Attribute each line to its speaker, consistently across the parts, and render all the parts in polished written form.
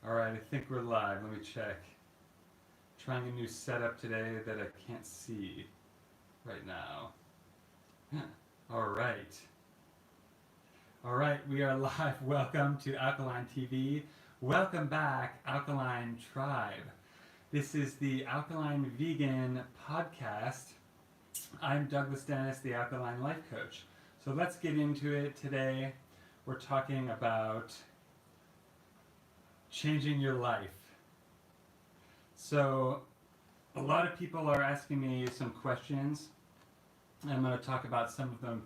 Speaker 1: Alright, I think we're live. Let me check. Trying a new setup today that I can't see right now. Alright. Alright, we are live. Welcome to Alkaline TV. Welcome back, Alkaline Tribe. This is the Alkaline Vegan Podcast. I'm Douglas Dennis, the Alkaline Life Coach. So let's get into it today. We're talking about changing your life. So a lot of people are asking me some questions. I'm going to talk about some of the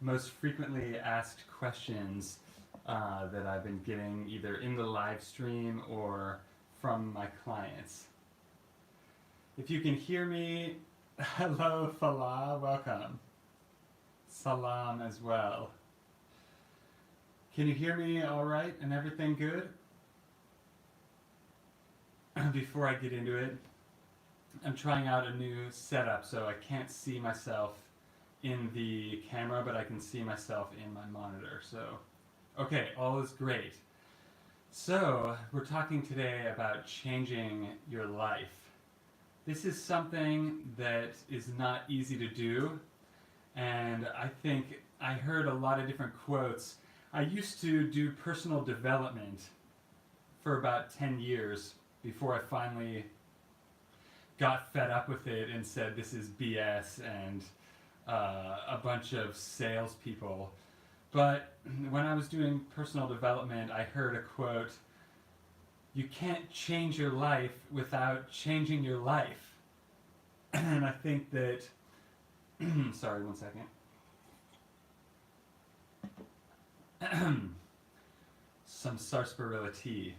Speaker 1: most frequently asked questions that I've been getting either in the live stream or from my clients. If you can hear me, hello Falah, welcome. Salam as well. Can you hear me all right and everything good? Before I get into it, I'm trying out a new setup, so I can't see myself in the camera, but I can see myself in my monitor. So, okay, all is great. So, we're talking today about changing your life. This is something that is not easy to do, and I think I heard a lot of different quotes. I used to do personal development for about 10 years before I finally got fed up with it and said this is BS and a bunch of salespeople. But when I was doing personal development, I heard a quote, "You can't change your life without changing your life." And I think that, sorry, one second. Some sarsaparilla tea.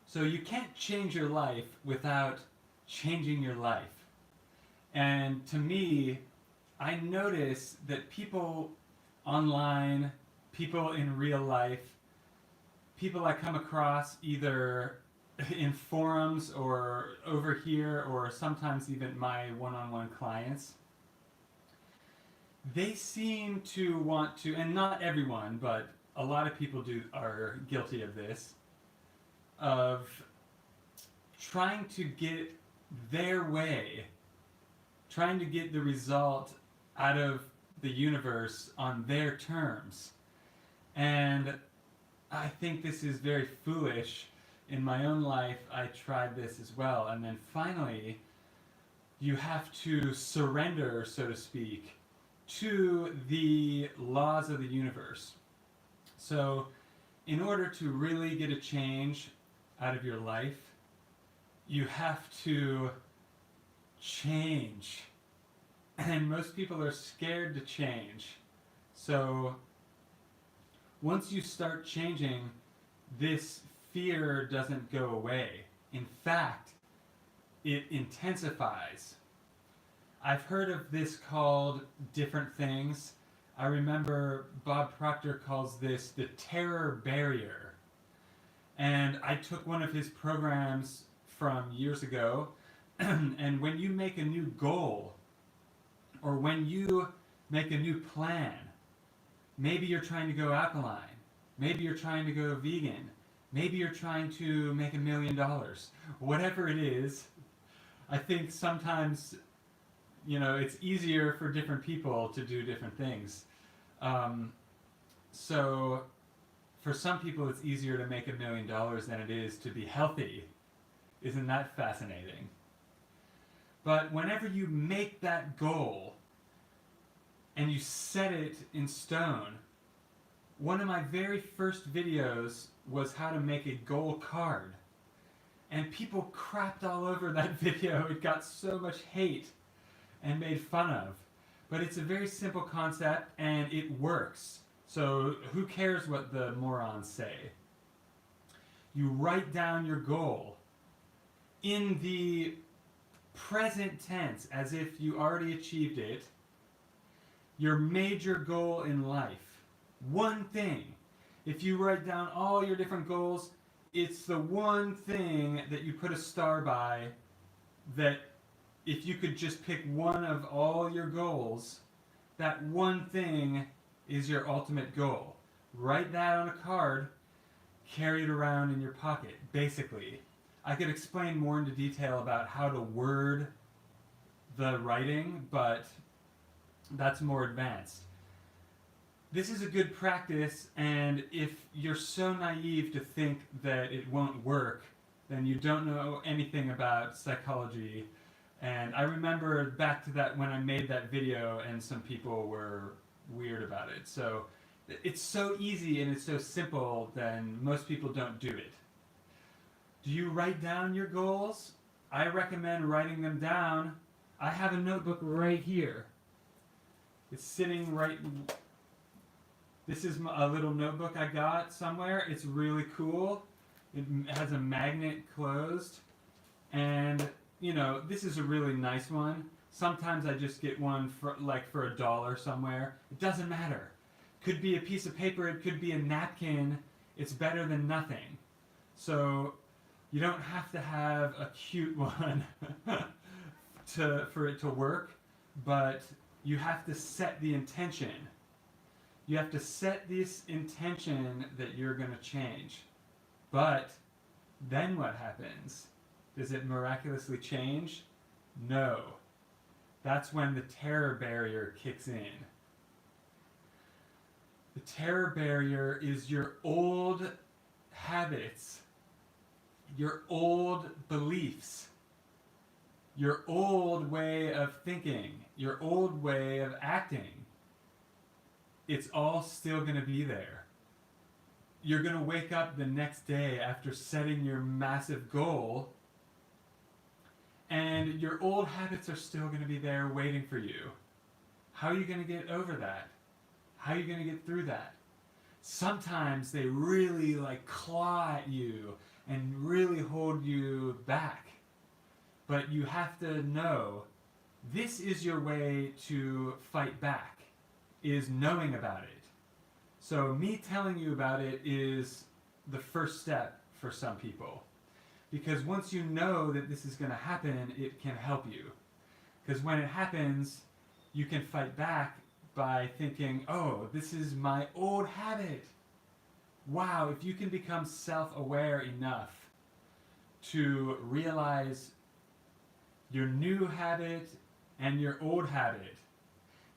Speaker 1: So you can't change your life without changing your life. And to me, I notice that people online, people in real life, people I come across either in forums or over here or sometimes even my one-on-one clients, they seem to want to, and not everyone, but a lot of people are guilty of this, of trying to get their way, trying to get the result out of the universe on their terms. And I think this is very foolish. In my own life, I tried this as well. And then finally, you have to surrender, so to speak, to the laws of the universe. So in order to really get a change out of your life, you have to change. And most people are scared to change. So once you start changing, this fear doesn't go away. In fact, it intensifies. I've heard of this called different things. I remember Bob Proctor calls this the terror barrier. And I took one of his programs from years ago, and when you make a new goal, or when you make a new plan, maybe you're trying to go alkaline, maybe you're trying to go vegan, maybe you're trying to make $1 million, whatever it is, I think sometimes, it's easier for different people to do different things. So for some people it's easier to make $1 million than it is to be healthy. Isn't that fascinating? But whenever you make that goal and you set it in stone, one of my very first videos was how to make a goal card. And people crapped all over that video. It got so much hate and made fun of. But it's a very simple concept and it works. So who cares what the morons say? You write down your goal in the present tense as if you already achieved it. Your major goal in life. One thing. If you write down all your different goals, it's the one thing that you put a star by, that if you could just pick one of all your goals, that one thing is your ultimate goal. Write that on a card carry it around in your pocket, basically. I could explain more into detail about how to word the writing, but that's more advanced. This is a good practice, and if you're so naive to think that it won't work, then you don't know anything about psychology. And I remember back to that when I made that video and some people were weird about it. So it's so easy and it's so simple, then most people don't do it. Do you write down your goals? I recommend writing them down. I have a notebook right here. It's sitting right... This is a little notebook I got somewhere. It's really cool. It has a magnet closed. And, you know, this is a really nice one. Sometimes I just get one for $1 somewhere. It doesn't matter. Could be a piece of paper. It could be a napkin. It's better than nothing. So you don't have to have a cute one for it to work, but you have to set the intention. You have to set this intention that you're going to change. But then what happens? Does it miraculously change? No. That's when the terror barrier kicks in. The terror barrier is your old habits, your old beliefs, your old way of thinking, your old way of acting. It's all still going to be there. You're going to wake up the next day after setting your massive goal, and your old habits are still going to be there waiting for you. How are you going to get over that? How are you going to get through that? Sometimes they really claw at you and really hold you back. But you have to know this is your way to fight back, is knowing about it. So me telling you about it is the first step for some people. Because once you know that this is going to happen, it can help you. Because when it happens, you can fight back by thinking, oh, this is my old habit. Wow, if you can become self-aware enough to realize your new habit and your old habit,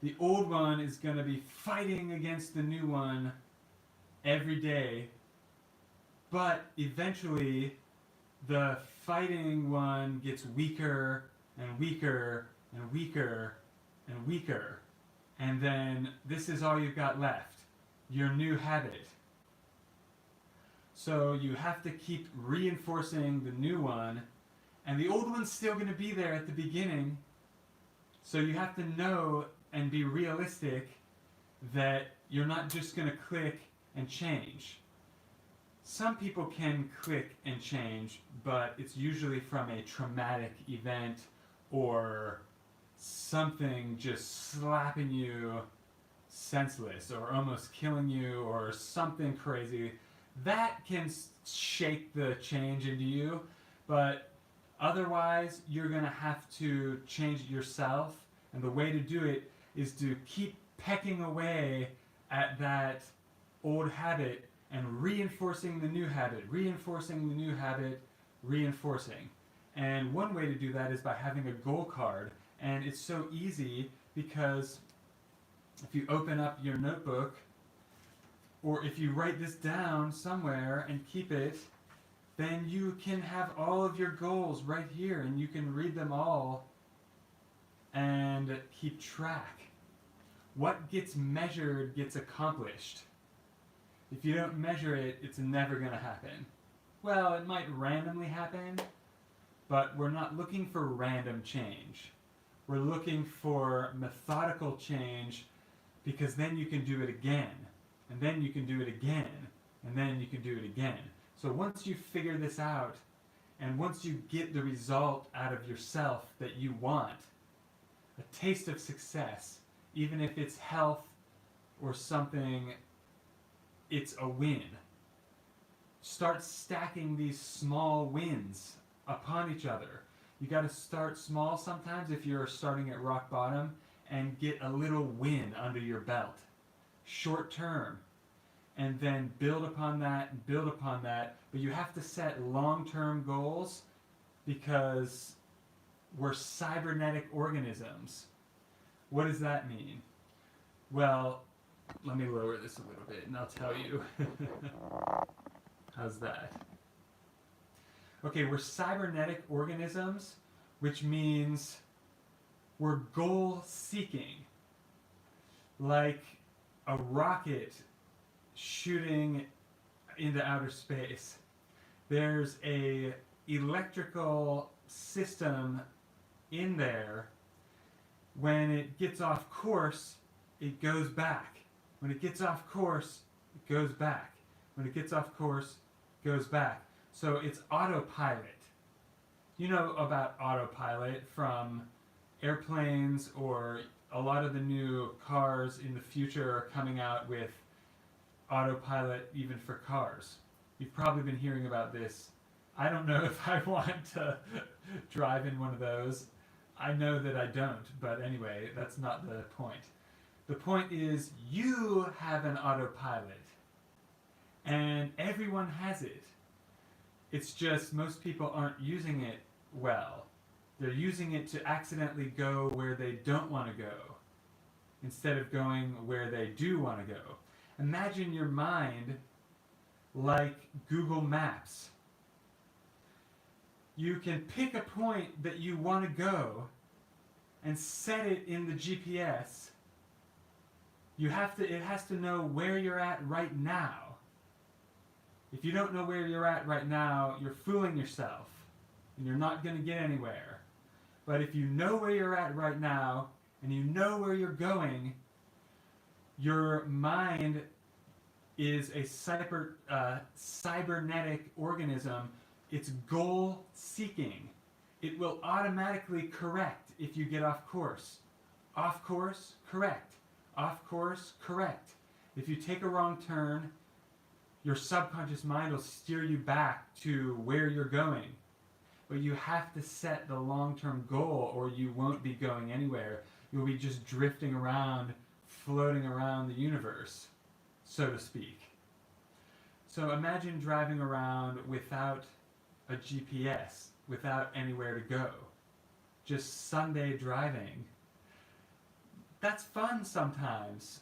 Speaker 1: the old one is going to be fighting against the new one every day, but eventually the fighting one gets weaker and weaker and weaker and weaker. And then this is all you've got left, your new habit. So you have to keep reinforcing the new one, and the old one's still going to be there at the beginning. So you have to know and be realistic that you're not just going to click and change. Some people can click and change, but it's usually from a traumatic event or something just slapping you senseless or almost killing you or something crazy. That can shake the change into you, but otherwise you're going to have to change it yourself, and the way to do it is to keep pecking away at that old habit and reinforcing the new habit, reinforcing the new habit, reinforcing. And one way to do that is by having a goal card. And it's so easy because if you open up your notebook, or if you write this down somewhere and keep it, then you can have all of your goals right here and you can read them all and keep track. What gets measured gets accomplished. If you don't measure it, it's never going to happen. Well, it might randomly happen, but we're not looking for random change. We're looking for methodical change, because then you can do it again, and then you can do it again, and then you can do it again. So once you figure this out, and once you get the result out of yourself that you want, a taste of success, even if it's health or something, it's a win. Start stacking these small wins upon each other. You got to start small sometimes if you're starting at rock bottom, and get a little win under your belt, short term. and then build upon that and build upon that. But you have to set long-term goals because we're cybernetic organisms. What does that mean? Well, let me lower this a little bit and I'll tell you. How's that? Okay, we're cybernetic organisms, which means we're goal-seeking. Like a rocket shooting into outer space. There's a electrical system in there. When it gets off course, it goes back. When it gets off course, it goes back. When it gets off course, it goes back. So it's autopilot. You know about autopilot from airplanes, or a lot of the new cars in the future are coming out with autopilot even for cars. You've probably been hearing about this. I don't know if I want to drive in one of those. I know that I don't, but anyway, that's not the point. The point is you have an autopilot, and everyone has it. It's just most people aren't using it well. They're using it to accidentally go where they don't want to go, instead of going where they do want to go. Imagine your mind like Google Maps. You can pick a point that you want to go and set it in the GPS. It has to know where you're at right now. If you don't know where you're at right now, you're fooling yourself and you're not going to get anywhere. But if you know where you're at right now and you know where you're going, your mind is a cybernetic organism. It's goal-seeking. It will automatically correct if you get off course. Off course, correct. Off course, correct. If you take a wrong turn, your subconscious mind will steer you back to where you're going. But you have to set the long-term goal or you won't be going anywhere. You'll be just drifting around, floating around the universe, so to speak. So imagine driving around without a GPS, without anywhere to go. Just Sunday driving. That's fun sometimes,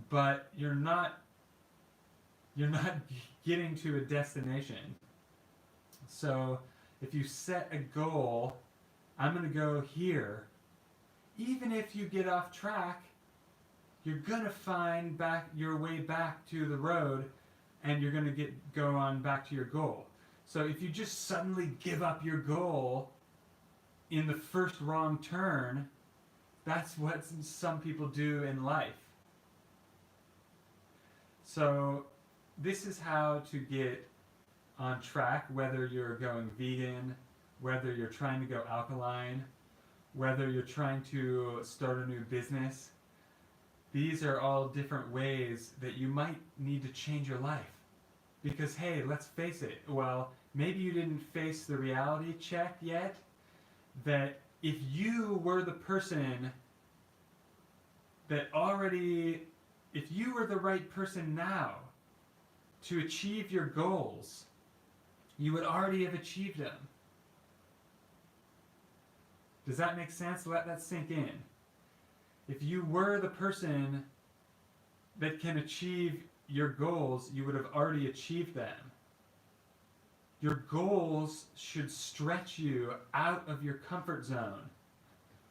Speaker 1: but you're not getting to a destination. So if you set a goal, I'm going to go here, even if you get off track, you're going to find your way back to the road, and you're going to go on back to your goal. So if you just suddenly give up your goal in the first wrong turn, that's what some people do in life. So this is how to get on track, whether you're going vegan, whether you're trying to go alkaline, whether you're trying to start a new business. These are all different ways that you might need to change your life. Because hey, let's face it, well, maybe you didn't face the reality check yet, that if you were the person if you were the right person now to achieve your goals, you would already have achieved them. Does that make sense? Let that sink in. If you were the person that can achieve your goals, you would have already achieved them. Your goals should stretch you out of your comfort zone,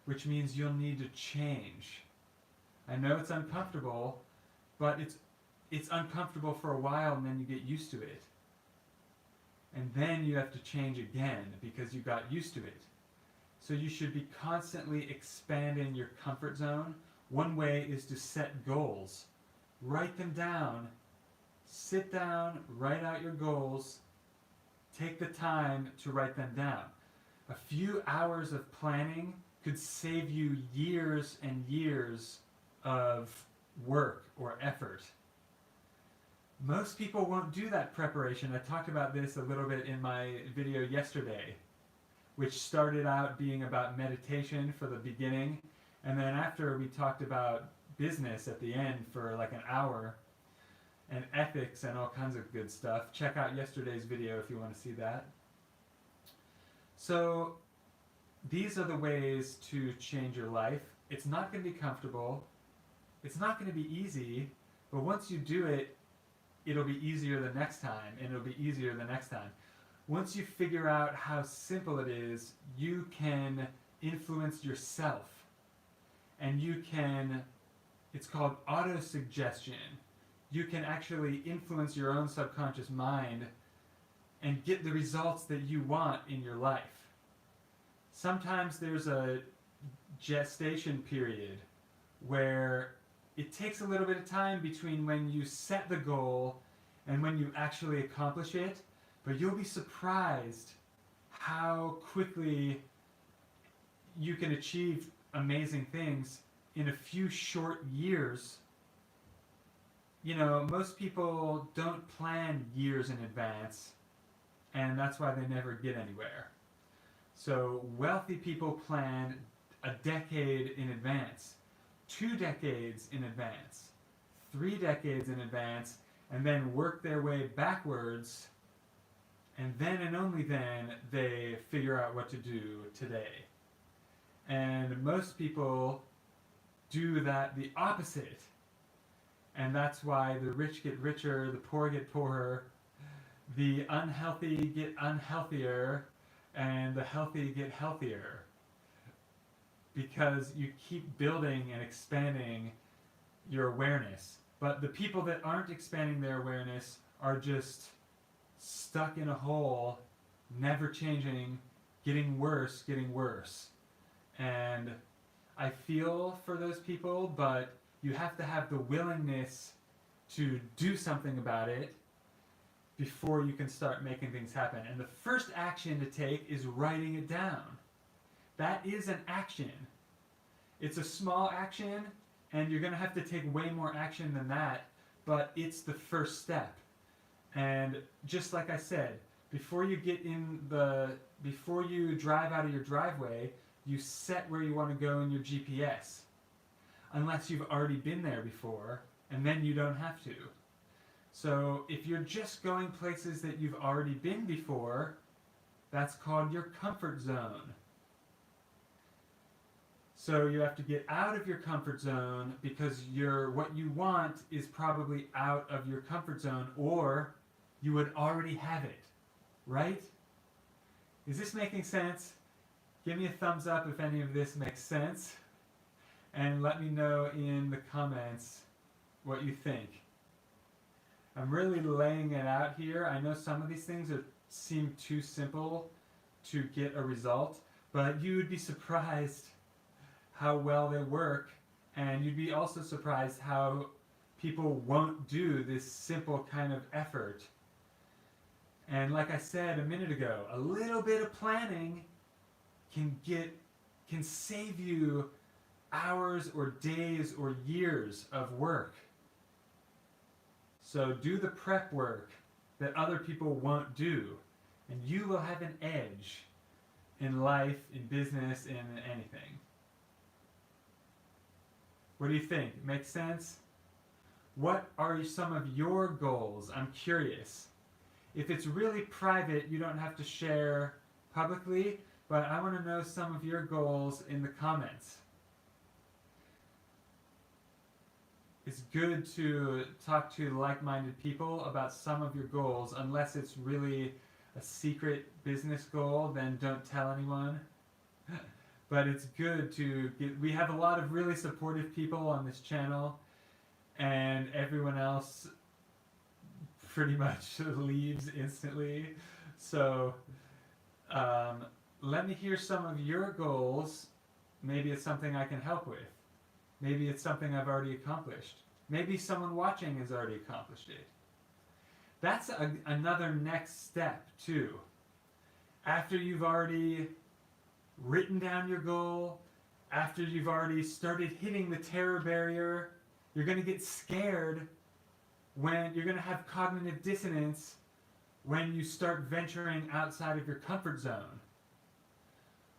Speaker 1: which means you'll need to change. I know it's uncomfortable, but it's uncomfortable for a while, and then you get used to it. And then you have to change again because you got used to it. So you should be constantly expanding your comfort zone. One way is to set goals. Write them down. Sit down, write out your goals. Take the time to write them down. A few hours of planning could save you years and years of work or effort. Most people won't do that preparation. I talked about this a little bit in my video yesterday, which started out being about meditation for the beginning, and then after we talked about business at the end for like an hour. and ethics and all kinds of good stuff. Check out yesterday's video if you want to see that. So these are the ways to change your life. It's not going to be comfortable. It's not going to be easy, but once you do it, it'll be easier the next time, and it'll be easier the next time. Once you figure out how simple it is, you can influence yourself. And you can, it's called auto-suggestion. You can actually influence your own subconscious mind and get the results that you want in your life. Sometimes there's a gestation period where it takes a little bit of time between when you set the goal and when you actually accomplish it, but you'll be surprised how quickly you can achieve amazing things in a few short years. You know, most people don't plan years in advance, and that's why they never get anywhere. So wealthy people plan a decade in advance, 2 decades in advance, 3 decades in advance, and then work their way backwards, and then and only then they figure out what to do today. And most people do that the opposite. And that's why the rich get richer, the poor get poorer, the unhealthy get unhealthier, and the healthy get healthier. Because you keep building and expanding your awareness. But the people that aren't expanding their awareness are just stuck in a hole, never changing, getting worse, getting worse. And I feel for those people, but you have to have the willingness to do something about it before you can start making things happen. And the first action to take is writing it down. That is an action. It's a small action, and you're going to have to take way more action than that, but it's the first step. And just like I said, before you drive out of your driveway, you set where you want to go in your GPS. Unless you've already been there before, and then you don't have to. So if you're just going places that you've already been before, that's called your comfort zone. So you have to get out of your comfort zone because what you want is probably out of your comfort zone, or you would already have it, right? Is this making sense? Give me a thumbs up if any of this makes sense, and let me know in the comments what you think. I'm really laying it out here. I know some of these things seem too simple to get a result, but you would be surprised how well they work, and you'd be also surprised how people won't do this simple kind of effort. And like I said a minute ago, a little bit of planning can save you hours or days or years of work. So do the prep work that other people won't do, and you will have an edge in life, in business, in anything. What do you think? Makes sense? What are some of your goals? I'm curious. If it's really private, you don't have to share publicly, but I want to know some of your goals in the comments. It's good to talk to like-minded people about some of your goals. Unless it's really a secret business goal, then don't tell anyone. But it's good to we have a lot of really supportive people on this channel, and everyone else pretty much leaves instantly. So let me hear some of your goals. Maybe it's something I can help with. Maybe it's something I've already accomplished. Maybe someone watching has already accomplished it. That's another next step too. After you've already written down your goal, after you've already started hitting the terror barrier, you're going to get scared when you're going to have cognitive dissonance when you start venturing outside of your comfort zone.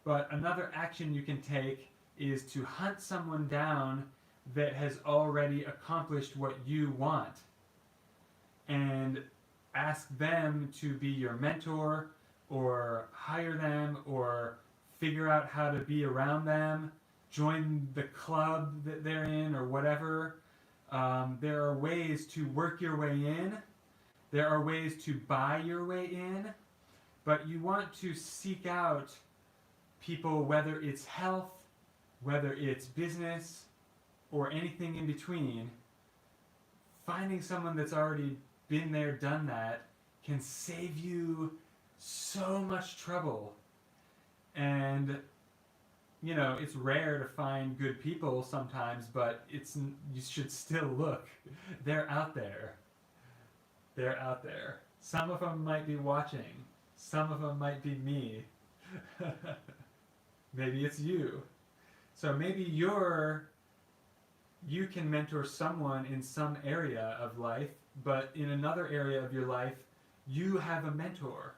Speaker 1: But another action you can take is to hunt someone down that has already accomplished what you want. and ask them to be your mentor, or hire them, or figure out how to be around them, join the club that they're in, or whatever. There are ways to work your way in. There are ways to buy your way in. But you want to seek out people, whether it's health, whether it's business, or anything in between. Finding someone that's already been there, done that, can save you so much trouble. And you know, it's rare to find good people sometimes, but you should still look. They're out there. They're out there. Some of them might be watching. Some of them might be me. Maybe it's you. So maybe you can mentor someone in some area of life, but in another area of your life, you have a mentor.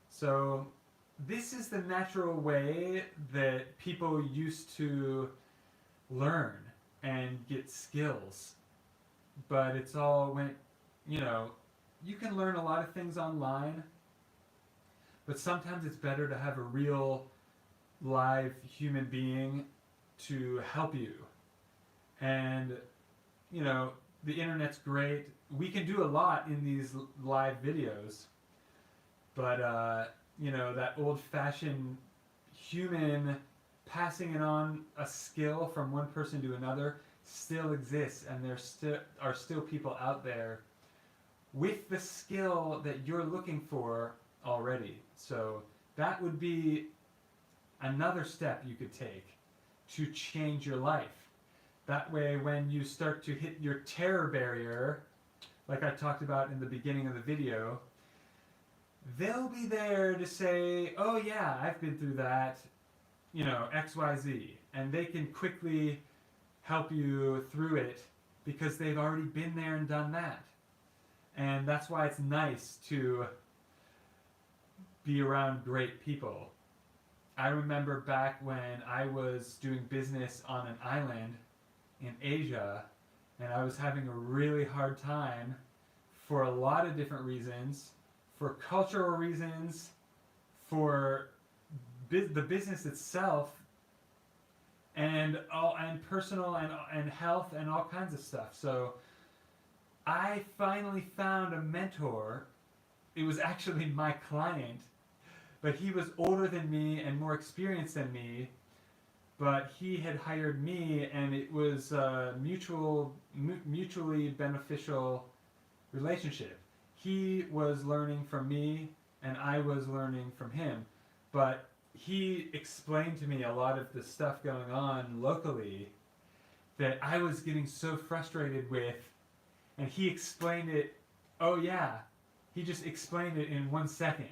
Speaker 1: So this is the natural way that people used to learn and get skills. But it's all went, you know, you can learn a lot of things online, but sometimes it's better to have a real live human being to help you. And, you know, the internet's great. We can do a lot in these live videos, but, you know, that old-fashioned human passing it on a skill from one person to another still exists, and there are still people out there with the skill that you're looking for already. So that would be another step you could take to change your life. That way, when you start to hit your terror barrier, like I talked about in the beginning of the video, they'll be there to say, oh yeah, I've been through that, you know, XYZ. And they can quickly help you through it because they've already been there and done that. And that's why it's nice to be around great people. I remember back when I was doing business on an island in Asia, and I was having a really hard time for a lot of different reasons, for cultural reasons, for the business itself, and personal and health and all kinds of stuff. So I finally found a mentor. It was actually my client, but he was older than me and more experienced than me. But he had hired me, and it was a mutually beneficial relationship. He was learning from me, and I was learning from him. But he explained to me a lot of the stuff going on locally that I was getting so frustrated with, and he explained it, oh yeah, he just explained it in 1 second.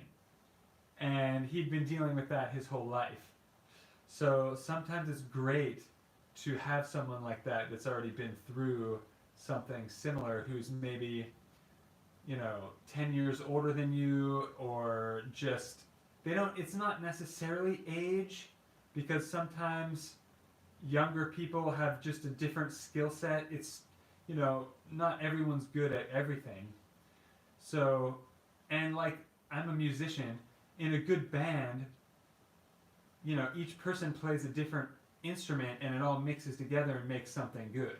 Speaker 1: And he'd been dealing with that his whole life. So sometimes it's great to have someone like that that's already been through something similar, who's maybe, you know, 10 years older than you, or just, it's not necessarily age, because sometimes younger people have just a different skill set. It's, you know, not everyone's good at everything. So, and like, I'm a musician. In a good band, you know, each person plays a different instrument, and it all mixes together and makes something good.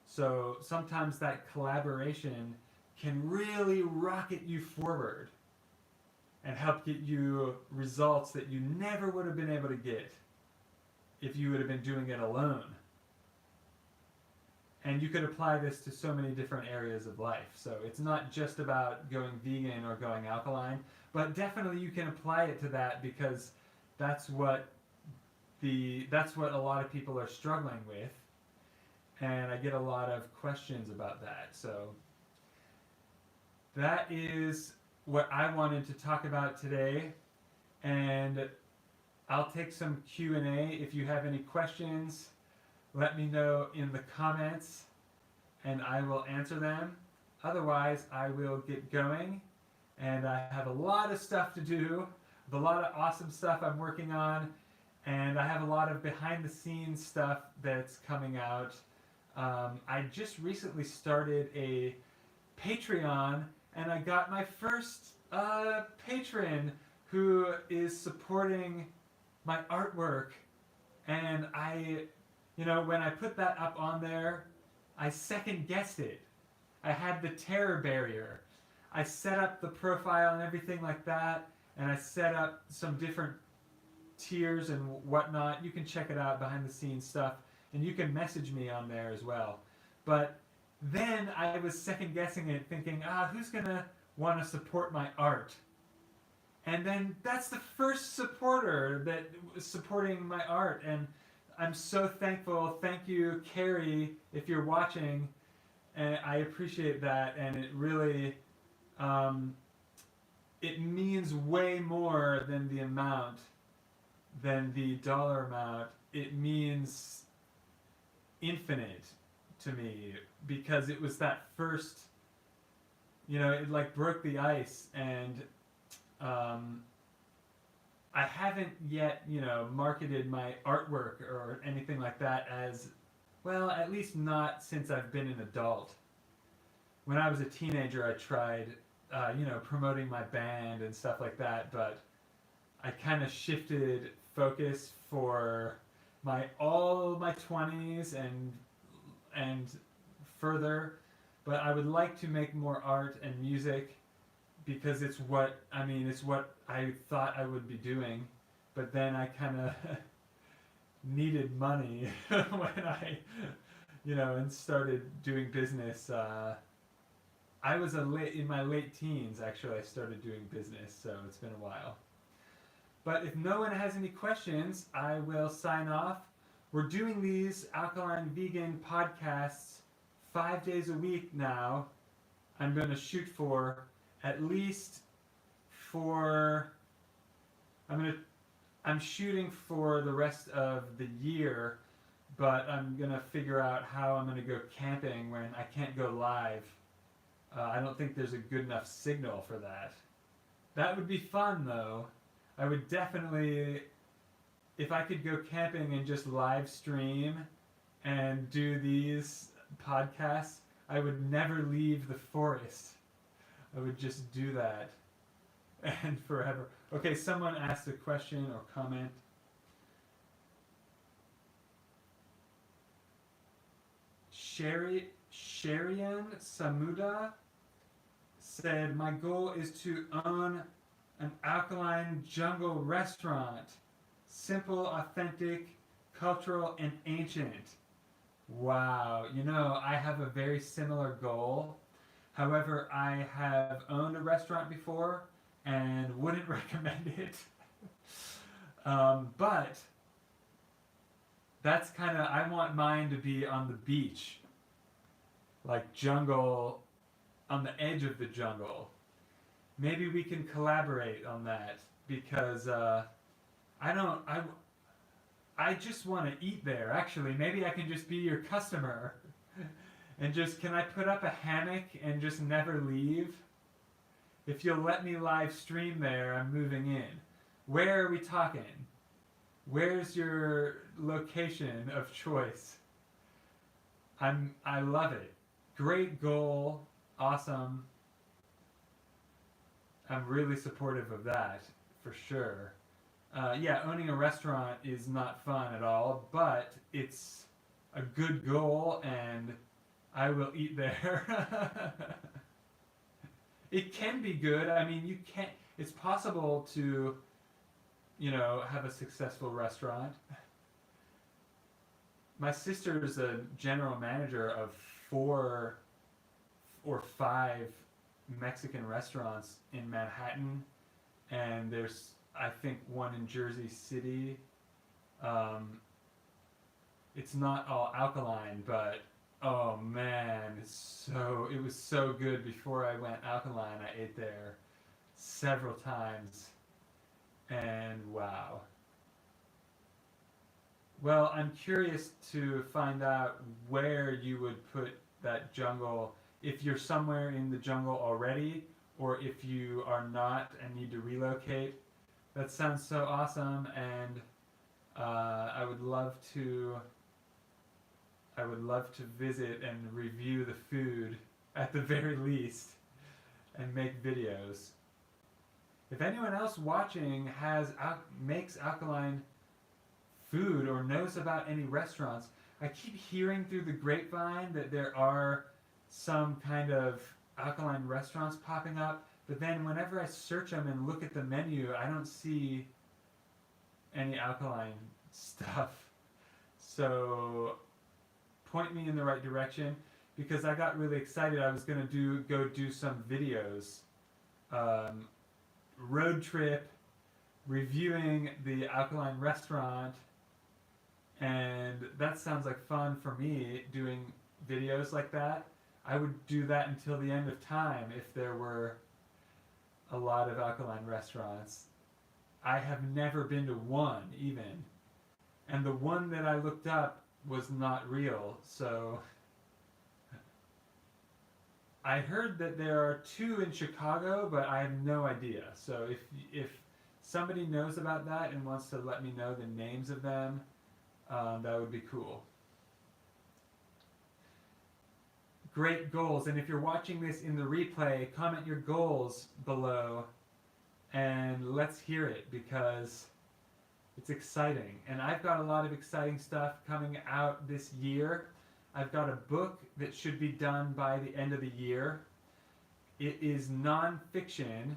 Speaker 1: So sometimes that collaboration can really rocket you forward and help get you results that you never would have been able to get if you would have been doing it alone. And you could apply this to so many different areas of life. So it's not just about going vegan or going alkaline, but definitely you can apply it to that, because that's what a lot of people are struggling with. And I get a lot of questions about that. So that is what I wanted to talk about today. And I'll take some Q&A. If you have any questions, let me know in the comments, and I will answer them. Otherwise, I will get going. And I have a lot of stuff to do, a lot of awesome stuff I'm working on, and I have a lot of behind-the-scenes stuff that's coming out. I just recently started a Patreon, and I got my first patron who is supporting my artwork. And when I put that up on there, I second guessed it. I had the terror barrier. I set up the profile and everything like that, and I set up some different tiers and whatnot. You can check it out, behind the scenes stuff, and you can message me on there as well. But then I was second guessing it, thinking, who's gonna want to support my art? And then that's the first supporter that was supporting my art, and I'm so thankful. Thank you, Carrie, if you're watching. And I appreciate that, and it really, it means way more than the amount, than the dollar amount. It means infinite to me, because it was that first, it like broke the ice, and I haven't yet, marketed my artwork or anything like that as, well, at least not since I've been an adult. When I was a teenager, I tried, promoting my band and stuff like that, but I kind of shifted focus for all my 20s and further. But I would like to make more art and music, because it's what I thought I would be doing. But then I kind of needed money when I, and started doing business. I was in my late teens, actually, I started doing business, so it's been a while. But if no one has any questions, I will sign off. We're doing these Alkaline Vegan podcasts 5 days a week now. I'm going to shoot for at least I'm shooting for the rest of the year, but I'm going to figure out how I'm going to go camping when I can't go live. I don't think there's a good enough signal for that. That would be fun, though. I would definitely, if I could go camping and just live stream and do these podcasts, I would never leave the forest. I would just do that. And forever. Okay, someone asked a question or comment. Sharian Samuda said, my goal is to own an alkaline jungle restaurant. Simple, authentic, cultural, and ancient. Wow, I have a very similar goal. However, I have owned a restaurant before and wouldn't recommend it. But that's kind of, I want mine to be on the beach. Like jungle, on the edge of the jungle. Maybe we can collaborate on that, because I just want to eat there, actually. Maybe I can just be your customer. And can I put up a hammock and just never leave? If you'll let me live stream there, I'm moving in. Where are we talking? Where's your location of choice? I love it. Great goal. Awesome. I'm really supportive of that, for sure. Owning a restaurant is not fun at all, but it's a good goal, and I will eat there. It can be good. I mean, it's possible to, have a successful restaurant. My sister is a general manager of 4 or 5 Mexican restaurants in Manhattan, and there's, I think, one in Jersey City. It's not all alkaline, but oh man, it was so good. Before I went alkaline, I ate there several times, and wow. Well, I'm curious to find out where you would put that jungle, if you're somewhere in the jungle already, or if you are not and need to relocate. That sounds so awesome, and I would love to visit and review the food. at the very least, and make videos. If anyone else watching makes alkaline food or knows about any restaurants, I keep hearing through the grapevine that there are some kind of alkaline restaurants popping up, but then whenever I search them and look at the menu, I don't see any alkaline stuff. So point me in the right direction, because I got really excited. I was going to go do some videos, road trip, reviewing the alkaline restaurant, and that sounds like fun for me, doing videos like that. I would do that until the end of time if there were a lot of alkaline restaurants. I have never been to one even, and the one that I looked up was not real, so I heard that there are 2 in Chicago, but I have no idea. So if somebody knows about that and wants to let me know the names of them, that would be cool. Great goals, and if you're watching this in the replay, comment your goals below and let's hear it, because it's exciting. And I've got a lot of exciting stuff coming out this year. I've got a book that should be done by the end of the year. It is non-fiction.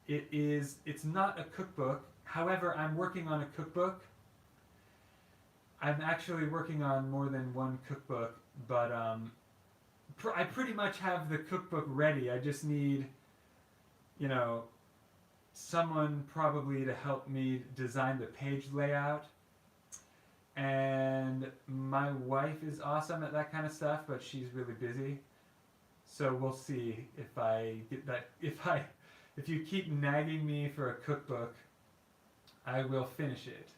Speaker 1: It's not a cookbook. However, I'm working on a cookbook. I'm actually working on more than one cookbook, but I pretty much have the cookbook ready. I just need, someone probably to help me design the page layout. And my wife is awesome at that kind of stuff, but she's really busy. So we'll see if I get that. If you keep nagging me for a cookbook, I will finish it.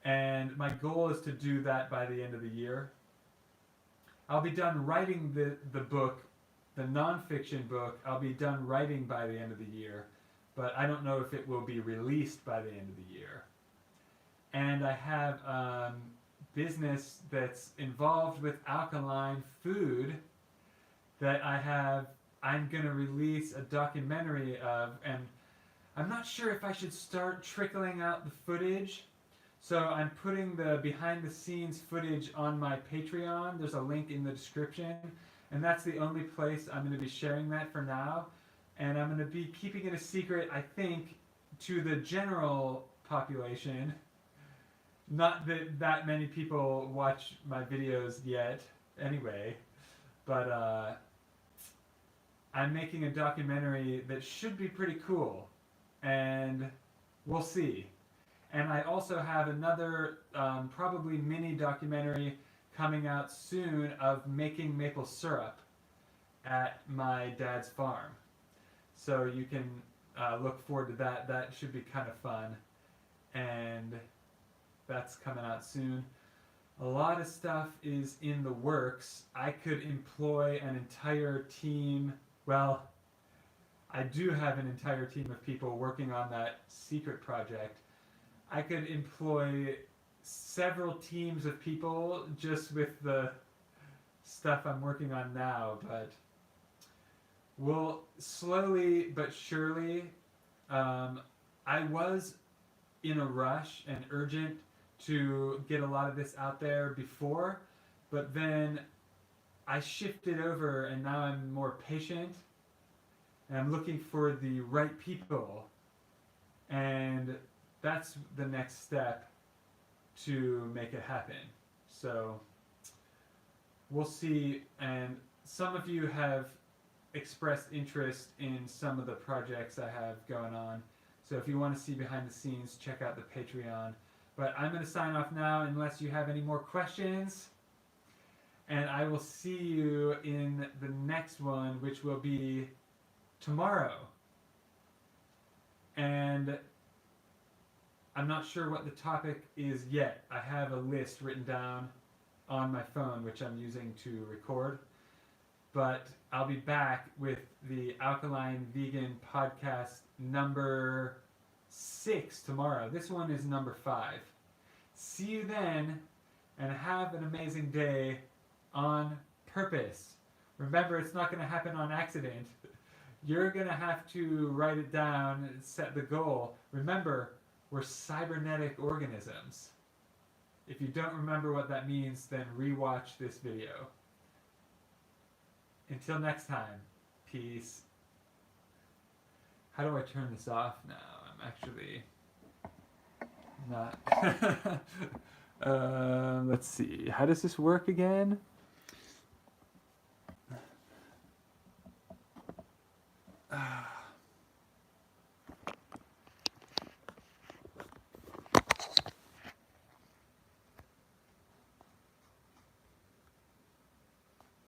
Speaker 1: And my goal is to do that by the end of the year. I'll be done writing the book, the nonfiction book. I'll be done writing by the end of the year, but I don't know if it will be released by the end of the year. And I have business that's involved with alkaline food that I'm going to release a documentary of, and I'm not sure if I should start trickling out the footage. So I'm putting the behind the scenes footage on my Patreon. There's a link in the description, and that's the only place I'm going to be sharing that for now. And I'm going to be keeping it a secret, I think, to the general population. Not that many people watch my videos yet, anyway, but I'm making a documentary that should be pretty cool, and we'll see. And I also have another probably mini documentary coming out soon of making maple syrup at my dad's farm. So you can look forward to that. That should be kind of fun. And that's coming out soon. A lot of stuff is in the works. I could employ an entire team. Well, I do have an entire team of people working on that secret project. I could employ several teams of people just with the stuff I'm working on now, but we'll slowly but surely. I was in a rush and urgent to get a lot of this out there before, but then I shifted over and now I'm more patient and I'm looking for the right people, and that's the next step to make it happen. So we'll see, and some of you have expressed interest in some of the projects I have going on. So if you want to see behind the scenes, check out the Patreon. But I'm going to sign off now unless you have any more questions. And I will see you in the next one, which will be tomorrow. And I'm not sure what the topic is yet. I have a list written down on my phone, which I'm using to record. But I'll be back with the Alkaline Vegan podcast number 6 tomorrow. This one is number 5. See you then, and have an amazing day on purpose. Remember, it's not going to happen on accident. You're going to have to write it down, set the goal. Remember, we're cybernetic organisms. If you don't remember what that means, then rewatch this video. Until next time, peace. How do I turn this off now? I'm actually not... let's see. How does this work again?